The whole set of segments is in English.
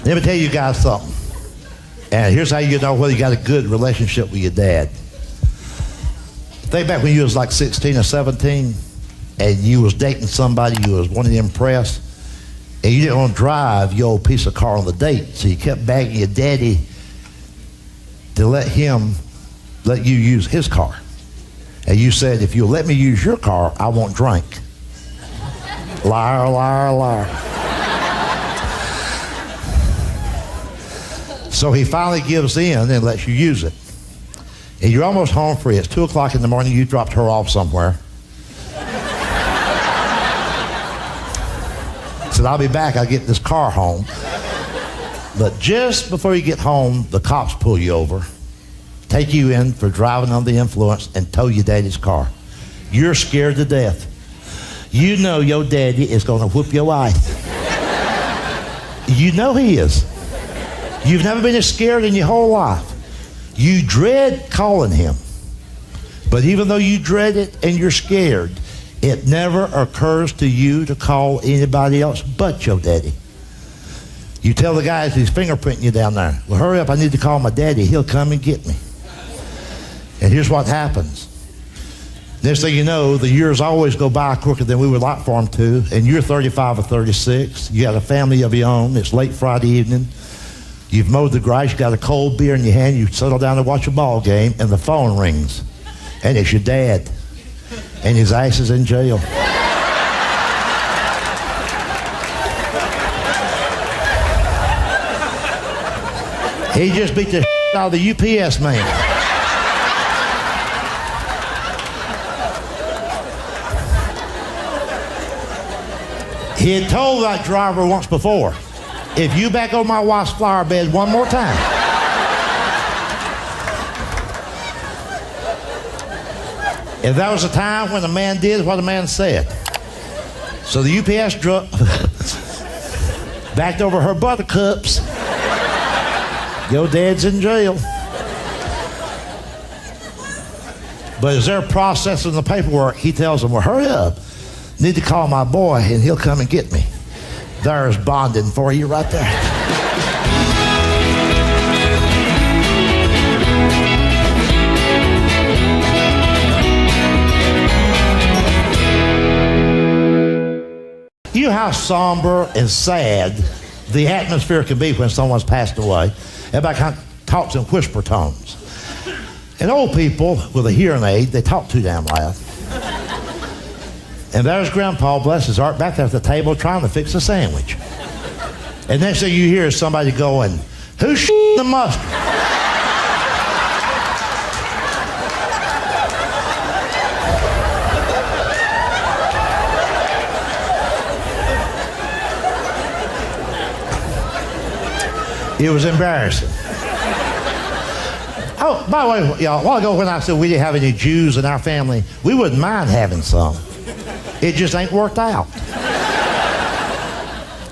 Let me tell you guys something. And here's how you know whether you got a good relationship with your dad. Think back when you was like 16 or 17 and you was dating somebody you was wanting to impress, and you didn't want to drive your old piece of car on the date, so you kept begging your daddy to let you use his car. And you said, if you'll let me use your car, I won't drink. Liar, liar, liar. So he finally gives in and lets you use it. And you're almost home free. It's 2 o'clock in the morning. You dropped her off somewhere. Said, I'll be back. I'll get this car home. But just before you get home, the cops pull you over, take you in for driving under the influence, and tow your daddy's car. You're scared to death. You know your daddy is going to whoop your ass. You know he is. You've never been as scared in your whole life. You dread calling him. But even though you dread it and you're scared, it never occurs to you to call anybody else but your daddy. You tell the guys he's fingerprinting you down there, well, hurry up, I need to call my daddy. He'll come and get me. And here's what happens. Next thing you know, the years always go by quicker than we would like for them to, and you're 35 or 36. You got a family of your own. It's late Friday evening. You've mowed the grass, you got a cold beer in your hand, you settle down to watch a ball game, and the phone rings. And it's your dad. And his ass is in jail. He just beat the out of the UPS man. He had told that driver once before, if you back on my wife's flower bed one more time. If that was a time when a man did what a man said. So the UPS truck backed over her buttercups. Your dad's in jail. But as they're processing the paperwork, he tells them, well, hurry up. Need to call my boy and he'll come and get me. There's bonding for you right there. You know how somber and sad the atmosphere can be when someone's passed away. Everybody kind of talks in whisper tones. And old people with a hearing aid, they talk too damn loud. And there's Grandpa, bless his heart, back there at the table trying to fix a sandwich. And next thing you hear is somebody going, who's shitting the mustard? It was embarrassing. Oh, by the way, y'all, a while ago when I said we didn't have any Jews in our family, we wouldn't mind having some. It just ain't worked out.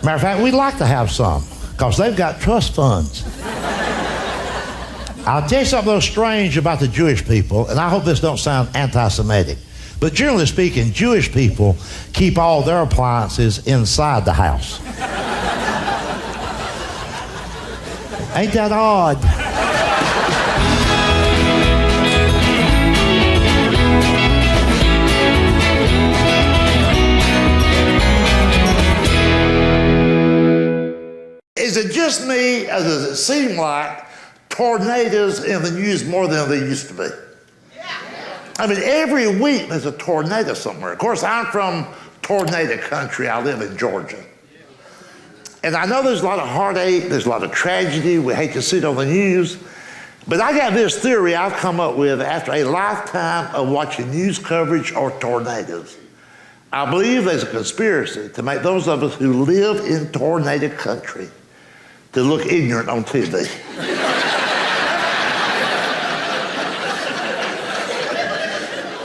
Matter of fact, we'd like to have some because they've got trust funds. I'll tell you something a little strange about the Jewish people, and I hope this don't sound anti-Semitic, but generally speaking, Jewish people keep all their appliances inside the house. Ain't that odd? Is it just me, or does it seem like tornadoes in the news more than they used to be? I mean, every week there's a tornado somewhere. Of course, I'm from tornado country. I live in Georgia. And I know there's a lot of heartache, there's a lot of tragedy. We hate to see it on the news. But I got this theory I've come up with after a lifetime of watching news coverage or tornadoes. I believe there's a conspiracy to make those of us who live in tornado country to look ignorant on TV.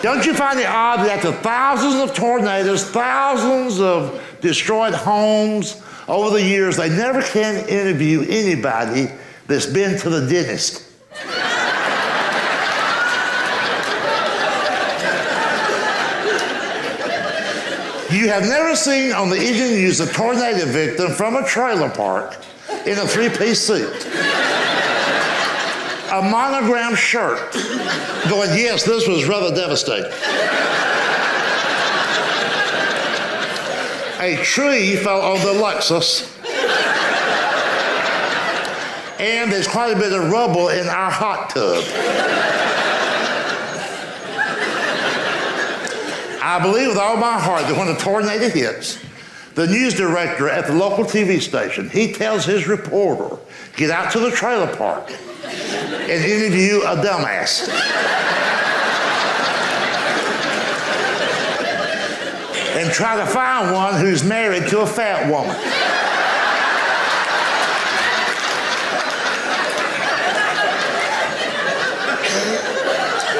Don't you find it odd that after thousands of tornadoes, thousands of destroyed homes over the years, they never can interview anybody that's been to the dentist? You have never seen on the evening news a tornado victim from a trailer park in a three-piece suit. A monogram shirt. Going, yes, this was rather devastating. A tree fell on the Lexus. And there's quite a bit of rubble in our hot tub. I believe with all my heart that when a tornado hits, the news director at the local TV station, he tells his reporter, get out to the trailer park and interview a dumbass. And try to find one who's married to a fat woman.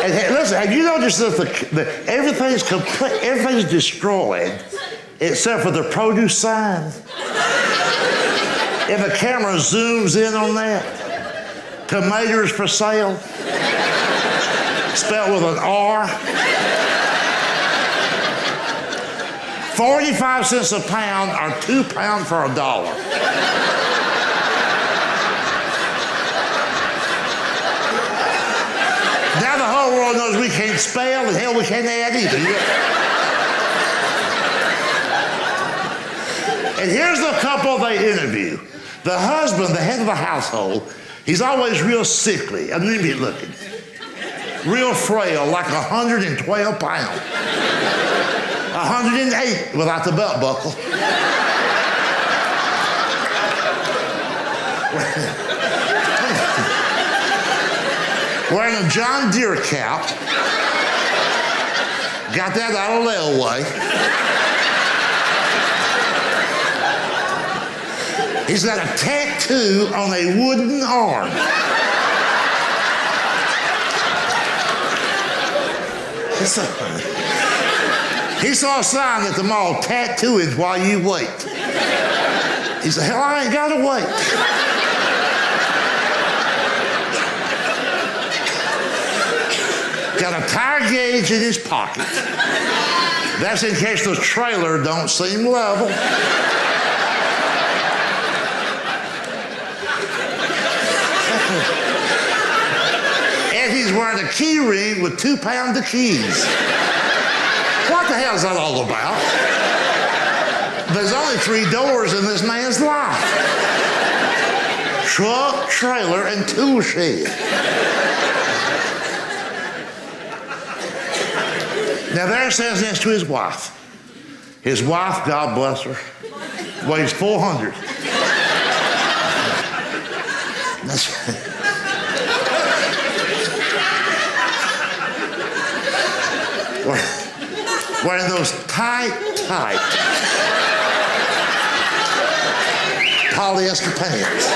And listen, have you noticed that everything's destroyed except for the produce sign? And the camera zooms in on that. Tomatoes for sale, spelled with an R. 45 cents a pound or £2 for $1. Now the whole world knows we can't spell, and hell, we can't add either. And here's the couple they interview. The husband, the head of the household, he's always real sickly, anemic looking, real frail, like 112 pounds. 108 without the belt buckle. Wearing a John Deere cap. Got that out of layaway. He's got a tattoo on a wooden arm. He saw a sign at the mall, tattoo it while you wait. He said, hell, I ain't gotta wait. Got a tire gauge in his pocket. That's in case the trailer don't seem level. And he's wearing a key ring with 2 pounds of keys. What the hell is that all about? There's only 3 doors in this man's life. Truck, trailer, and tool shed. Now there it says next to his wife. His wife, God bless her, weighs 400. That's wearing those tight polyester pants.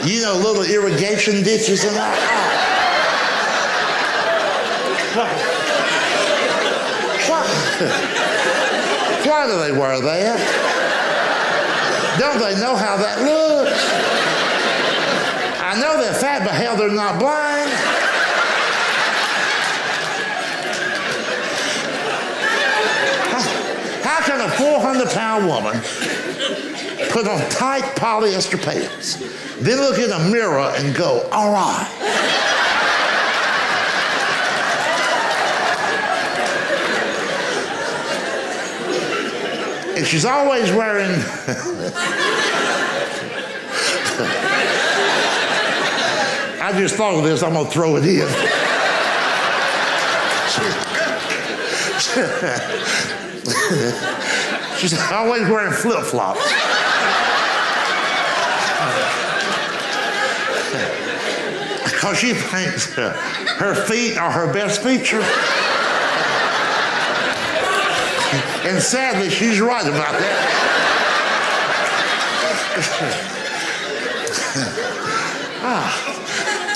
You know, little irrigation ditches and all. Why do they wear that? Don't they know how that looks? I know they're fat, but hell, they're not blind. How can a 400-pound woman put on tight polyester pants, then look in a mirror and go, all right? And she's always wearing... I just thought of this, I'm gonna throw it in. She's always wearing flip-flops. Because she thinks her feet are her best feature. And sadly, she's right about that.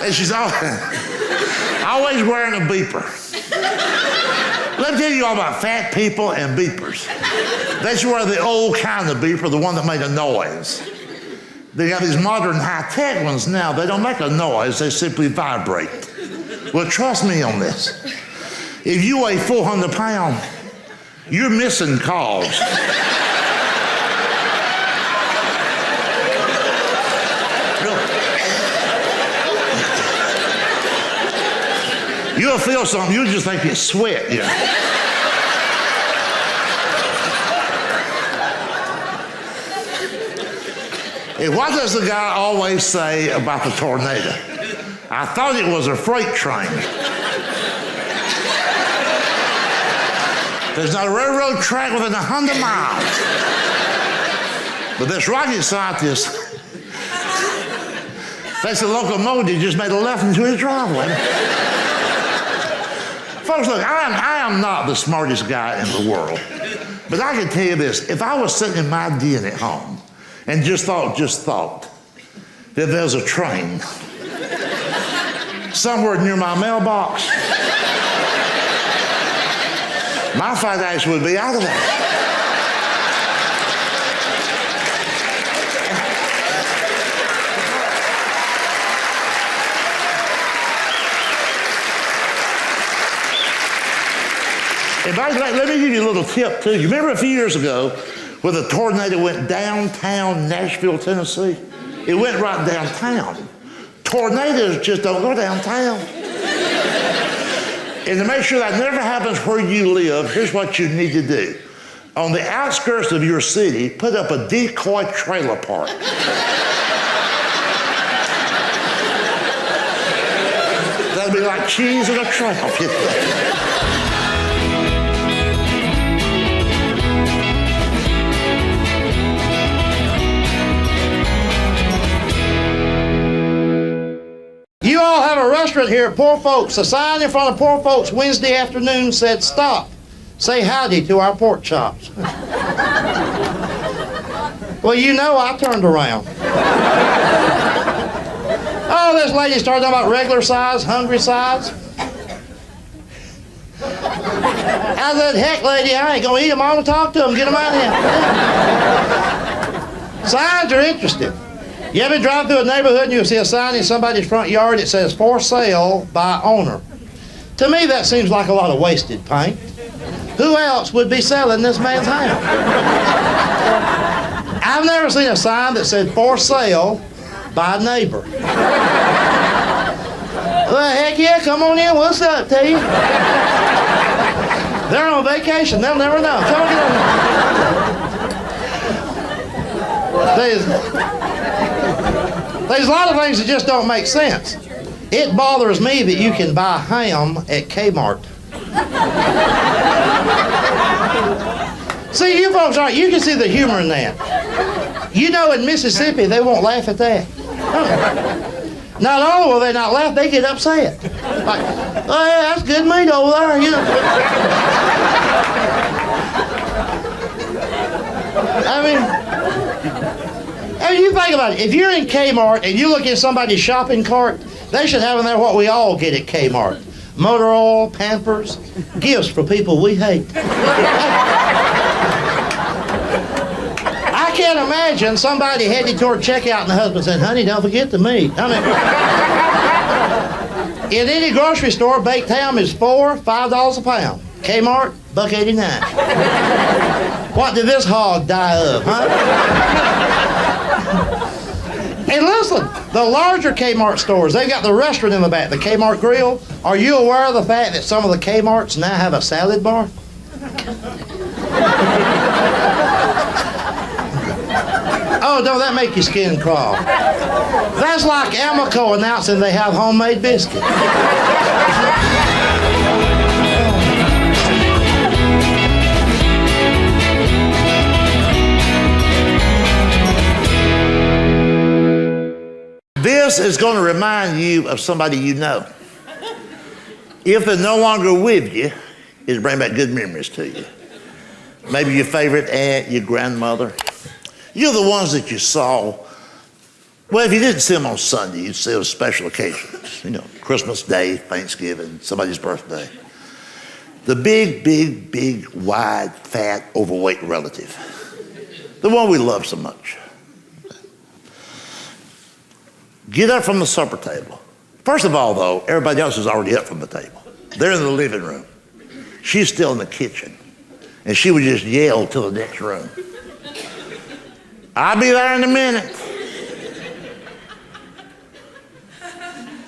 And she's always wearing a beeper. Let me tell you all about fat people and beepers. They should wear the old kind of beeper, the one that made a noise. They got these modern high-tech ones now. They don't make a noise, they simply vibrate. Well, trust me on this. If you weigh 400 pounds, you're missing calls. You'll feel something, you'll just think it's sweat, you know. And what does the guy always say about the tornado? I thought it was a freight train. There's not a railroad track within 100 miles. But this rocket scientist thinks the locomotive just made a left into his driveway. Folks, look, I am not the smartest guy in the world. But I can tell you this, if I was sitting in my den at home and just thought that there's a train somewhere near my mailbox, my financial would be out of that. And by the way, let me give you a little tip too. You remember a few years ago when the tornado went downtown Nashville, Tennessee? It went right downtown. Tornadoes just don't go downtown. And to make sure that never happens where you live, here's what you need to do. On the outskirts of your city, put up a decoy trailer park. That'll be like cheese in a trail. You all have a restaurant here at Poor Folks. A sign in front of Poor Folks Wednesday afternoon said, "Stop. Say howdy to our pork chops." Well, you know I turned around. Oh, this lady started talking about regular size, hungry size. I said, "Heck, lady, I ain't gonna eat them. I'm gonna talk to them, get them out of here." Signs are interesting. You ever drive through a neighborhood and you'll see a sign in somebody's front yard that says, "For sale by owner"? To me, that seems like a lot of wasted paint. Who else would be selling this man's house? I've never seen a sign that said "For sale by neighbor." Well, heck yeah, come on in. What's up, T? They're on vacation. They'll never know. Come on, get on. There's a lot of things that just don't make sense. It bothers me that you can buy ham at Kmart. See, you folks aren't, you can see the humor in that. You know, in Mississippi, they won't laugh at that. Not only will they not laugh, they get upset. Like, "Oh yeah, that's good meat over there," you know. I mean, you think about it. If you're in Kmart and you look in somebody's shopping cart, they should have in there what we all get at Kmart: motor oil, Pampers, gifts for people we hate. I can't imagine somebody heading toward checkout and the husband saying, "Honey, don't forget the meat." I mean, in any grocery store, baked ham is $5 a pound. Kmart, $1.89. What did this hog die of, huh? And listen, the larger Kmart stores, they've got the restaurant in the back, the Kmart Grill. Are you aware of the fact that some of the Kmarts now have a salad bar? Oh, don't that make your skin crawl? That's like Amoco announcing they have homemade biscuits. This is going to remind you of somebody you know. If they're no longer with you, it'll bring back good memories to you. Maybe your favorite aunt, your grandmother. You're the ones that you saw. Well, if you didn't see them on Sunday, you'd see them on special occasions. You know, Christmas Day, Thanksgiving, somebody's birthday. The big, wide, fat, overweight relative. The one we love so much. Get up from the supper table. First of all, though, everybody else is already up from the table. They're in the living room. She's still in the kitchen. And she would just yell to the next room, "I'll be there in a minute.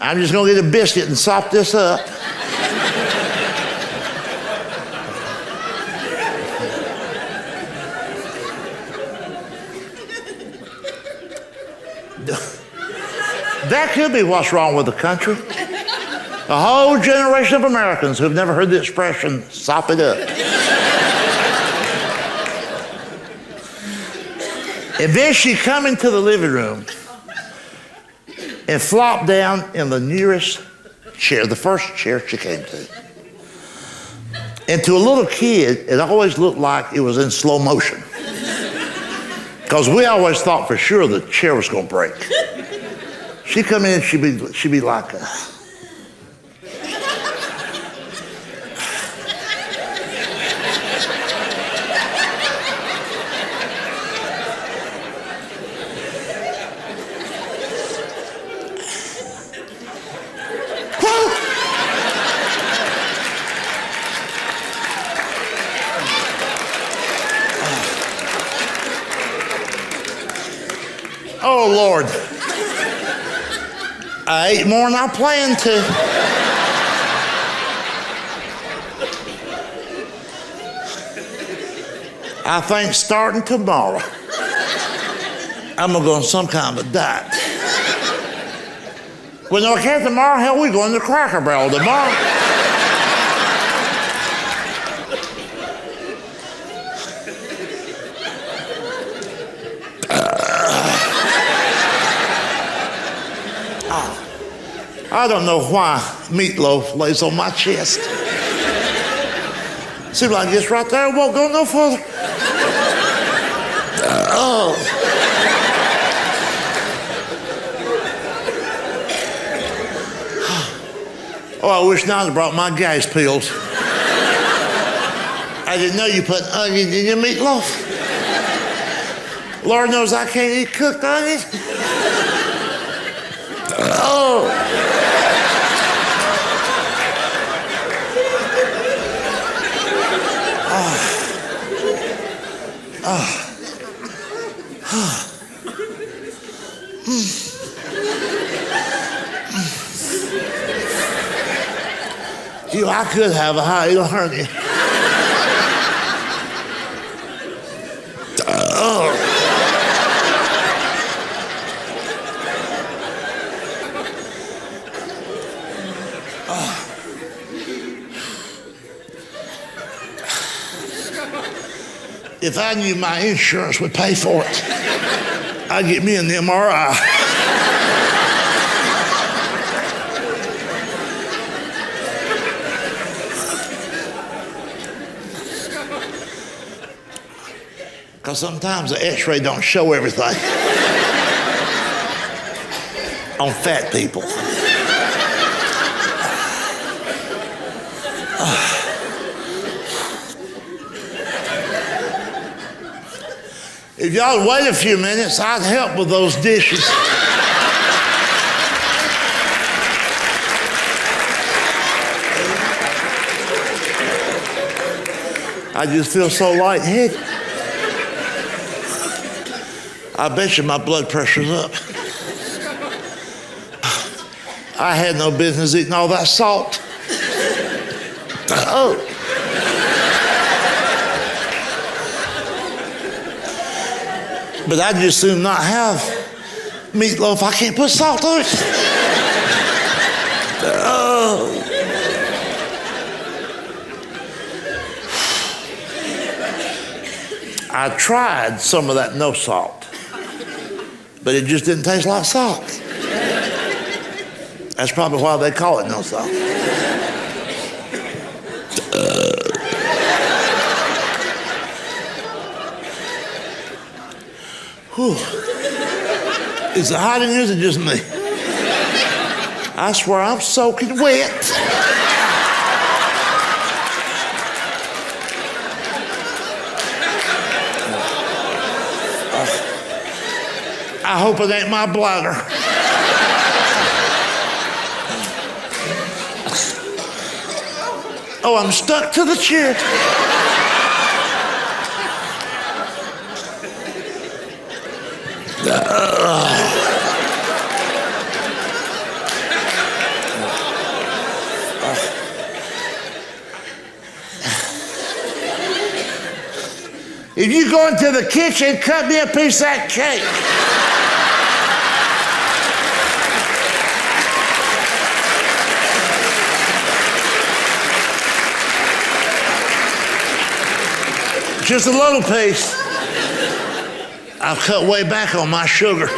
I'm just going to get a biscuit and sop this up." That could be what's wrong with the country. A whole generation of Americans who've never heard the expression, sop it up. And then she come into the living room and flopped down in the nearest chair, the first chair she came to. And to a little kid, it always looked like it was in slow motion. Because we always thought for sure the chair was going to break. She'd come in, she'd be like, oh, Lord. I ate more than I planned to. I think starting tomorrow, I'm going to go on some kind of a diet. Well, no, I can't tomorrow. Hell, we're going to Cracker Barrel tomorrow. I don't know why meatloaf lays on my chest. Seems like it's right there, won't go no further. Oh. Oh, I wish Nana brought my gas pills. I didn't know you put onion in your meatloaf. Lord knows I can't eat cooked onions. Oh. You know, I could have a hiatal hernia. If I knew my insurance would pay for it, I'd get me an MRI. Because sometimes the x-ray don't show everything on fat people. If y'all would wait a few minutes, I'd help with those dishes. I just feel so lightheaded. I bet you my blood pressure's up. I had no business eating all that salt. Oh. But I'd just soon not have meatloaf. I can't put salt on it. Oh. I tried some of that no salt, but it just didn't taste like salt. That's probably why they call it no salt. Whew. Is it hot in here or is it just me? I swear I'm soaking wet. I hope it ain't my bladder. Oh, I'm stuck to the chair. If you go into the kitchen, cut me a piece of that cake. Just a little piece. I've cut way back on my sugar.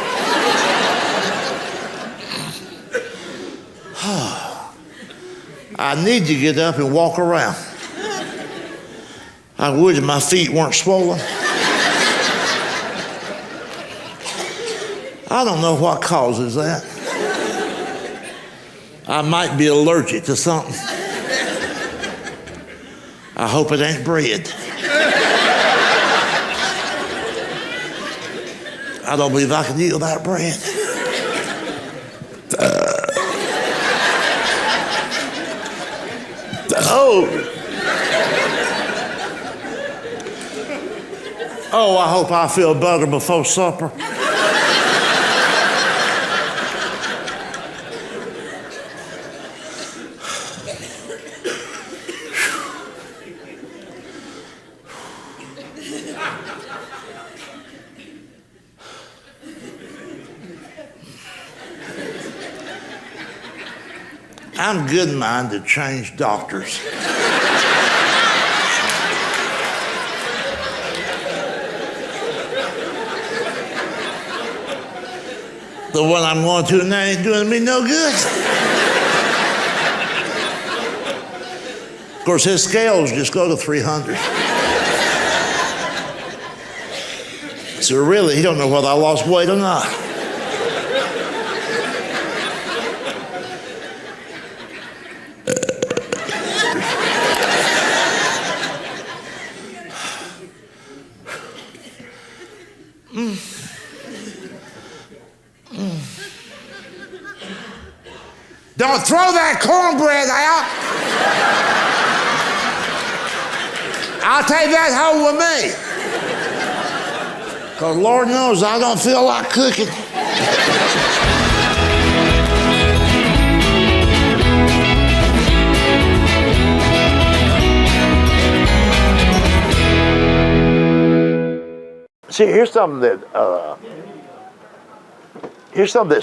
I need to get up and walk around. I wish my feet weren't swollen. I don't know what causes that. I might be allergic to something. I hope it ain't bread. I don't believe I can eat without bread. Oh, I hope I feel better before supper. I'm good minded to change doctors. The one I'm going to now ain't doing me no good. Of course, his scales just go to 300. So really, he don't know whether I lost weight or not. Don't throw that cornbread out. I'll take that home with me. Because Lord knows I don't feel like cooking. See, here's something that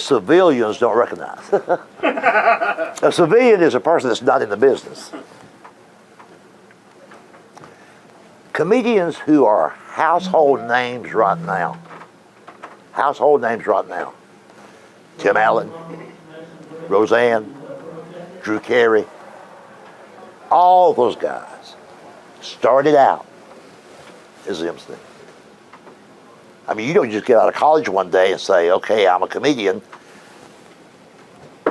civilians don't recognize. A civilian is a person that's not in the business. Comedians who are household names right now. Tim Allen, Roseanne, Drew Carey, all those guys started out as MC. I mean, you don't just get out of college one day and say, okay, I'm a comedian.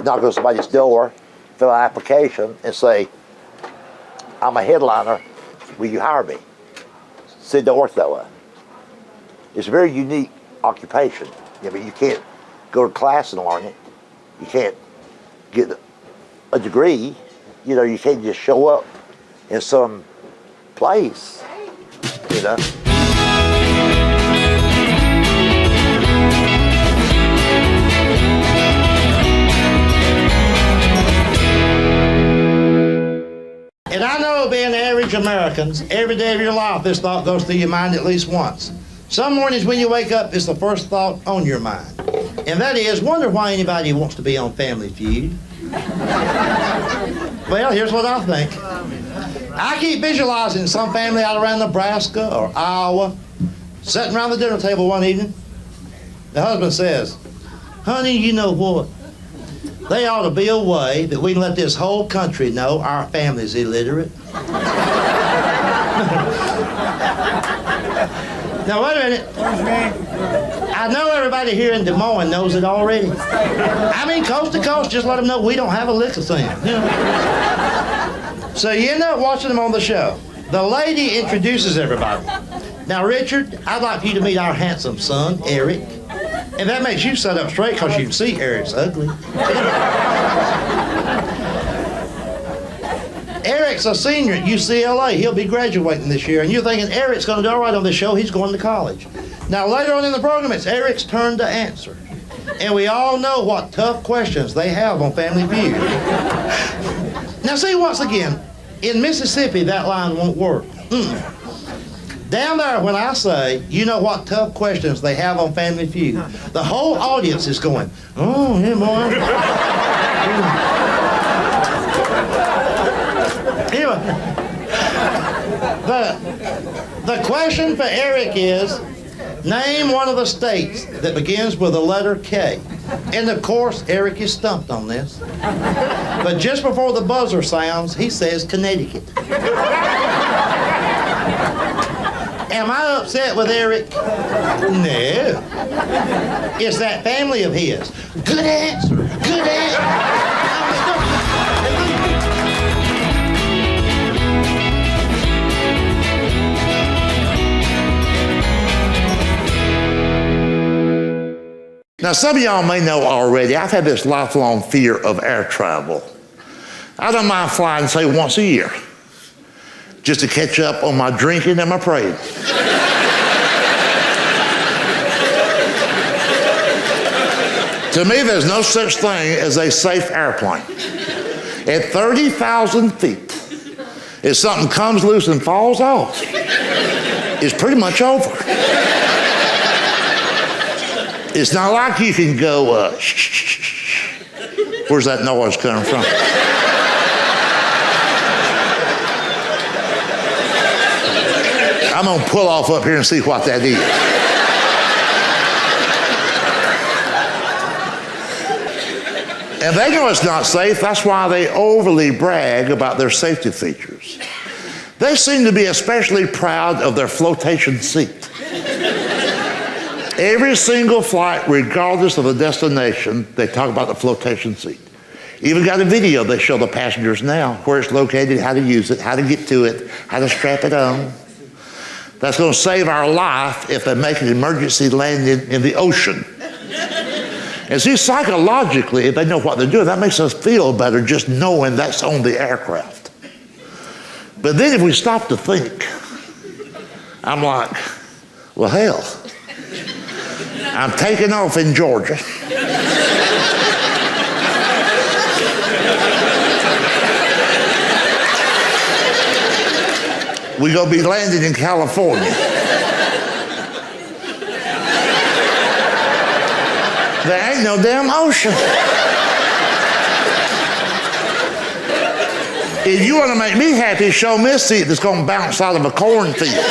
Knock on somebody's door, fill an application, and say, I'm a headliner, will you hire me? It don't work that way. It's a very unique occupation. I mean, you can't go to class and learn it. You can't get a degree. You know, you can't just show up in some place, you know. And I know being average Americans, every day of your life, this thought goes through your mind at least once. Some mornings when you wake up, it's the first thought on your mind. And that is, wonder why anybody wants to be on Family Feud. Well, here's what I think. I keep visualizing some family out around Nebraska or Iowa, sitting around the dinner table one evening. The husband says, honey, you know what? They ought to be a way that we can let this whole country know our family's illiterate. Now, wait a minute. I know everybody here in Des Moines knows it already. I mean, coast to coast, just let them know we don't have a lick of sense. You know? So you end up watching them on the show. The lady introduces everybody. Now, Richard, I'd like for you to meet our handsome son, Eric. And that makes you sit up straight because you can see Eric's ugly. Eric's a senior at UCLA. He'll be graduating this year. And you're thinking Eric's going to do all right on this show. He's going to college. Now, later on in the program, it's Eric's turn to answer. And we all know what tough questions they have on Family Feud. Now, see, once again, in Mississippi, that line won't work. Down there, when I say, you know what tough questions they have on Family Feud, the whole audience is going, oh, yeah, boy. Anyway, The question for Eric is, name one of the states that begins with the letter K. And of course, Eric is stumped on this. But just before the buzzer sounds, he says Connecticut. Am I upset with Eric? No. It's that family of his. Good answer. Good answer. Now, some of y'all may know already, I've had this lifelong fear of air travel. I don't mind flying, say, once a year, just to catch up on my drinking and my praying. To me, there's no such thing as a safe airplane. At 30,000 feet, if something comes loose and falls off, it's pretty much over. It's not like you can go, shh. Where's that noise coming from? I'm going to pull off up here and see what that is. And they know it's not safe. That's why they overly brag about their safety features. They seem to be especially proud of their flotation seat. Every single flight, regardless of the destination, they talk about the flotation seat. Even got a video they show the passengers now, where it's located, how to use it, how to get to it, how to strap it on. That's going to save our life if they make an emergency landing in the ocean. And see, psychologically, if they know what they're doing, that makes us feel better just knowing that's on the aircraft. But then if we stop to think, I'm like, well, hell. I'm taking off in Georgia. We're going to be landing in California. There ain't no damn ocean. If you want to make me happy, show me a seat that's going to bounce out of a cornfield.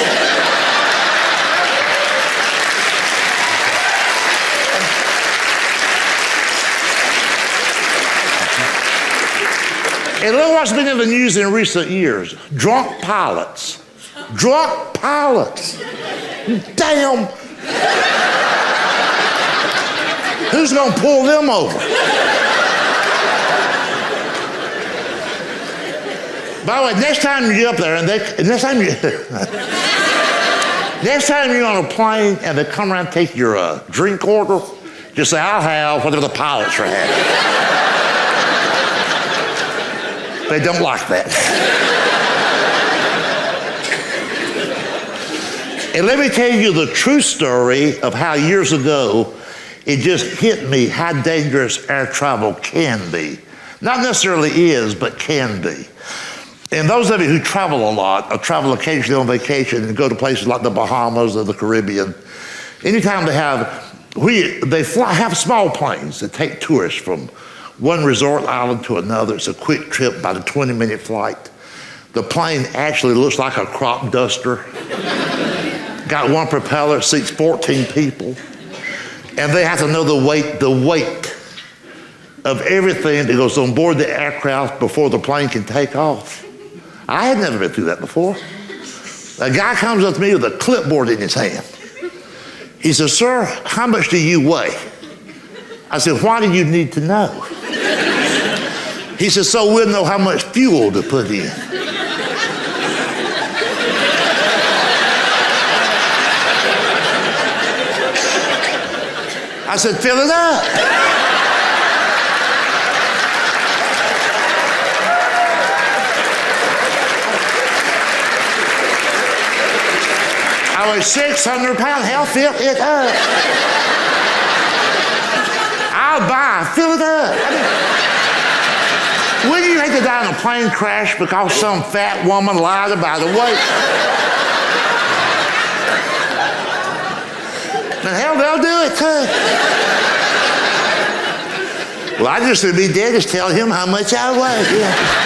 And look what's been in the news in recent years. Drunk pilots. Drunk pilots. Damn. Who's going to pull them over? By the way, next time you get up there, next time you're on a plane and they come around and take your drink order, just say, I'll have whatever the pilots are having. They don't like that. And let me tell you the true story of how years ago it just hit me how dangerous air travel can be. Not necessarily is, but can be. And those of you who travel a lot, or travel occasionally on vacation and go to places like the Bahamas or the Caribbean, anytime they have small planes that take tourists from one resort island to another. It's a quick trip, about a 20-minute flight. The plane actually looks like a crop duster. Got one propeller, seats 14 people. And they have to know the weight of everything that goes on board the aircraft before the plane can take off. I had never been through that before. A guy comes up to me with a clipboard in his hand. He says, sir, how much do you weigh? I said, why do you need to know? He said, so we'll know how much fuel to put in. I said, fill it up. I was 600 pounds. Hell, fill it up. I'll buy, fill it up. Wouldn't you hate to die in a plane crash because some fat woman lied about the weight? And hell, they'll do it too. Well, I just would be dead to tell him how much I weigh. Yeah.